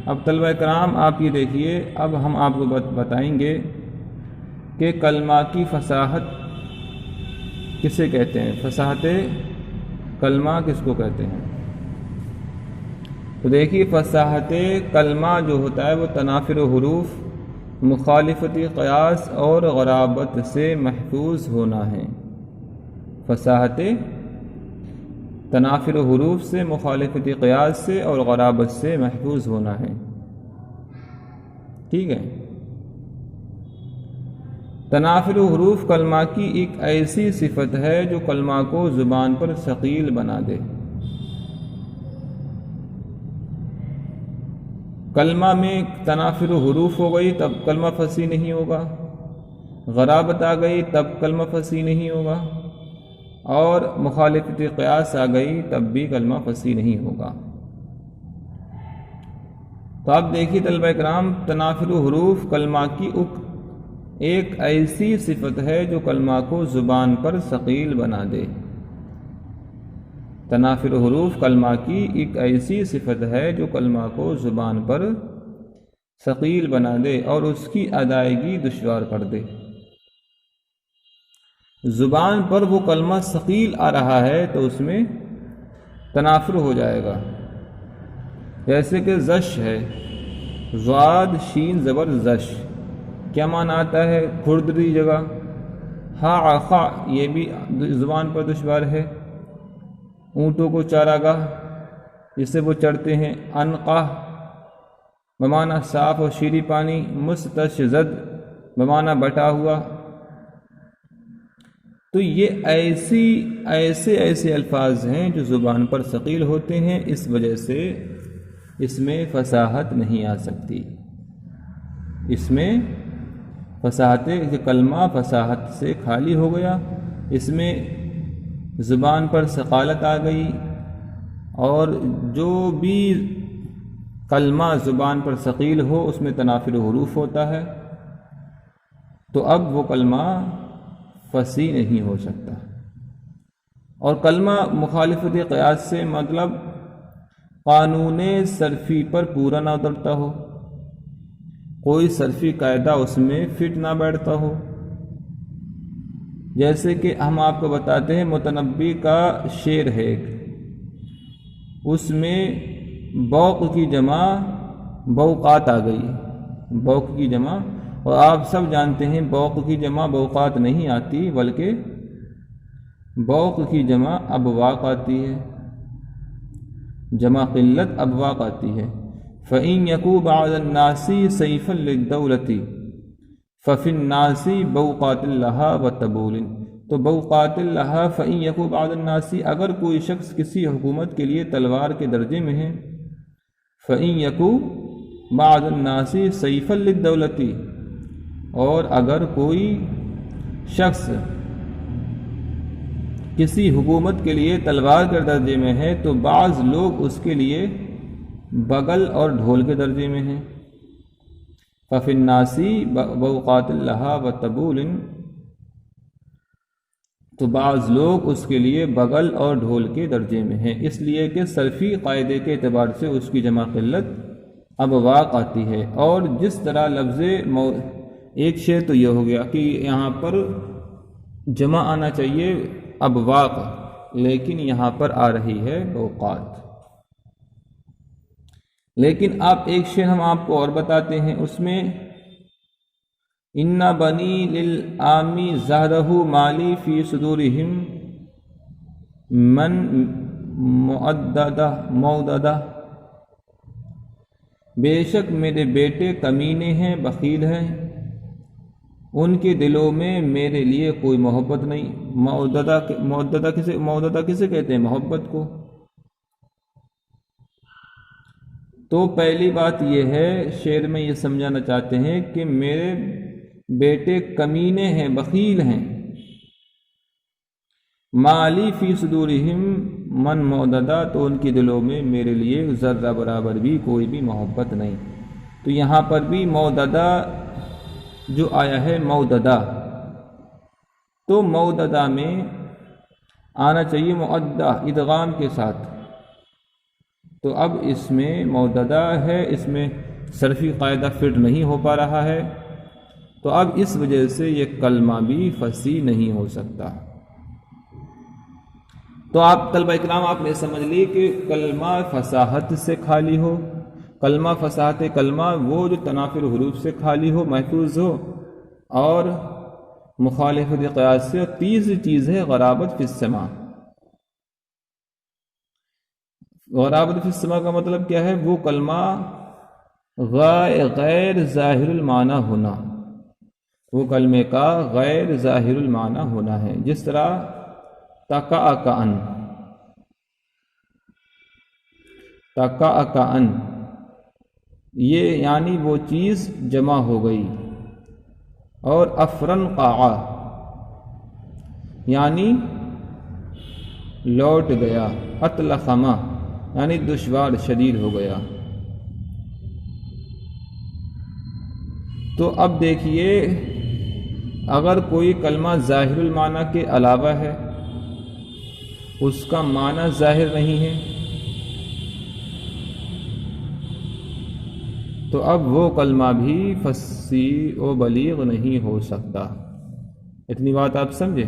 اب طلبہ کرام آپ یہ دیکھیے، اب ہم آپ کو بتائیں گے کہ کلمہ کی فصاحت کسے کہتے ہیں، فصاحت کلمہ کس کو کہتے ہیں؟ تو دیکھیے، فصاحت کلمہ جو ہوتا ہے وہ تنافر حروف، مخالفتی قیاس اور غرابت سے محفوظ ہونا ہے۔ فصاحت تنافر حروف سے، مخالفتی قیاس سے اور غرابت سے محفوظ ہونا ہے، ٹھیک ہے۔ تنافر حروف کلمہ کی ایک ایسی صفت ہے جو کلمہ کو زبان پر ثقیل بنا دے۔ کلمہ میں تنافر حروف ہو گئی تب کلمہ فصیح نہیں ہوگا، غرابت آ گئی تب کلمہ فصیح نہیں ہوگا، اور مخالفت قیاس آ گئی تب بھی کلمہ فصیح نہیں ہوگا۔ تو آپ دیکھیے طلبہ کرام، تنافر حروف کلمہ کی ایک ایسی صفت ہے جو کلمہ کو زبان پر ثقیل بنا دے۔ تنافر حروف کلمہ کی ایک ایسی صفت ہے جو کلمہ کو زبان پر ثقیل بنا دے اور اس کی ادائیگی دشوار کر دے۔ زبان پر وہ کلمہ ثقیل آ رہا ہے تو اس میں تنافر ہو جائے گا، جیسے کہ زش ہے، ضاد شین زبر زش، کیا معنی آتا ہے؟ کھردری جگہ۔ ہا خا، یہ بھی زبان پر دشوار ہے۔ اونٹوں کو چارہ گاہ جس سے وہ چڑھتے ہیں، انقا بمعنی صاف اور شیریں پانی، مستشزد بمعنی بٹا ہوا۔ تو یہ ایسے الفاظ ہیں جو زبان پر ثقیل ہوتے ہیں، اس وجہ سے اس میں فصاحت نہیں آ سکتی۔ اس میں فصاحت کلمہ فصاحت سے خالی ہو گیا، اس میں زبان پر ثقالت آ گئی، اور جو بھی کلمہ زبان پر ثقیل ہو اس میں تنافر حروف ہوتا ہے، تو اب وہ کلمہ فصیح نہیں ہو سکتا۔ اور کلمہ مخالفت قیاس سے مطلب قانون صرفی پر پورا نہ اترتا ہو، کوئی صرفی قاعدہ اس میں فٹ نہ بیٹھتا ہو۔ جیسے کہ ہم آپ کو بتاتے ہیں، متنبی کا شعر ہے ایک، اس میں بوق کی جمع بوقات آ گئی، بوق کی جمع، اور آپ سب جانتے ہیں بوق کی جمع بوقات نہیں آتی بلکہ بوق کی جمع ابواق آتی ہے، جمع قلت ابواق آتی ہے۔ فَإِن يَكُوا بَعْضَ النَّاسِ سَيْفًا لِلدَّوْلَةِ فَفِي النَّاسِ بَوْقَاتٍ لَهَا وَتَبُولٍ۔ تو بوقات لہا فَإِن يَكُوا بَعْضَ النَّاسِ، اگر کوئی شخص کسی حکومت کے لیے تلوار کے درجے میں ہے، فَإِن يَكُوا بَعْضَ النَّاسِ سَيْفًا لِلدَّوْلَةِ، اور اگر کوئی شخص کسی حکومت کے لیے تلوار کے درجے میں ہے تو بعض لوگ اس کے لیے بغل اور ڈھول کے درجے میں ہیں۔ فَفِي النَّاسِ بَوْقَاتٍ لَهَا وَتَبُولٍ، تو بعض لوگ اس کے لیے بغل اور ڈھول کے درجے میں ہیں، اس لیے کہ صرفی قاعدے کے اعتبار سے اس کی جمع قلت ابواق آتی ہے۔ اور جس طرح لفظ ایک شے تو یہ ہو گیا کہ یہاں پر جمع آنا چاہیے ابواق، لیکن یہاں پر آ رہی ہے بوقات۔ لیکن آپ ایک شے ہم آپ کو اور بتاتے ہیں، اس میں ان بنی للعامی زہرہ مالی فی صدورہم من موددہ، بے شک میرے بیٹے کمینے ہیں، بخیل ہیں، ان کے دلوں میں میرے لیے کوئی محبت نہیں۔ موددہ کسے کہتے ہیں؟ محبت کو۔ تو پہلی بات یہ ہے، شعر میں یہ سمجھانا چاہتے ہیں کہ میرے بیٹے کمینے ہیں، بخیل ہیں۔ مالی فی صدورہم من موددہ، تو ان کے دلوں میں میرے لیے ذرہ برابر بھی کوئی بھی محبت نہیں۔ تو یہاں پر بھی موددہ جو آیا ہے موددہ، تو موددہ میں آنا چاہیے معدہ ادغام کے ساتھ، تو اب اس میں موددہ ہے، اس میں صرفی قاعدہ فٹ نہیں ہو پا رہا ہے، تو اب اس وجہ سے یہ کلمہ بھی فصیح نہیں ہو سکتا۔ تو آپ طلبہ اکرام آپ نے سمجھ لی کہ کلمہ فصاحت سے خالی ہو، کلمہ فصاحت کلمہ وہ جو تنافر حروف سے خالی ہو، محفوظ ہو، اور مخالفت قیاس سے، اور تیسری چیز ہے غرابت فی السماع۔ غرابت فی السماع کا مطلب کیا ہے؟ وہ کلمہ غیر ظاہر المعنی ہونا، وہ کلمے کا غیر ظاہر المعنی ہونا ہے، جس طرح تکأکأن، تکأکأن یہ یعنی وہ چیز جمع ہو گئی، اور افرن قاع یعنی لوٹ گیا، اطلقما یعنی دشوار شدید ہو گیا۔ تو اب دیکھیے اگر کوئی کلمہ ظاہر المعنی کے علاوہ ہے، اس کا معنی ظاہر نہیں ہے، تو اب وہ کلمہ بھی فصیح و بلیغ نہیں ہو سکتا۔ اتنی بات آپ سمجھے؟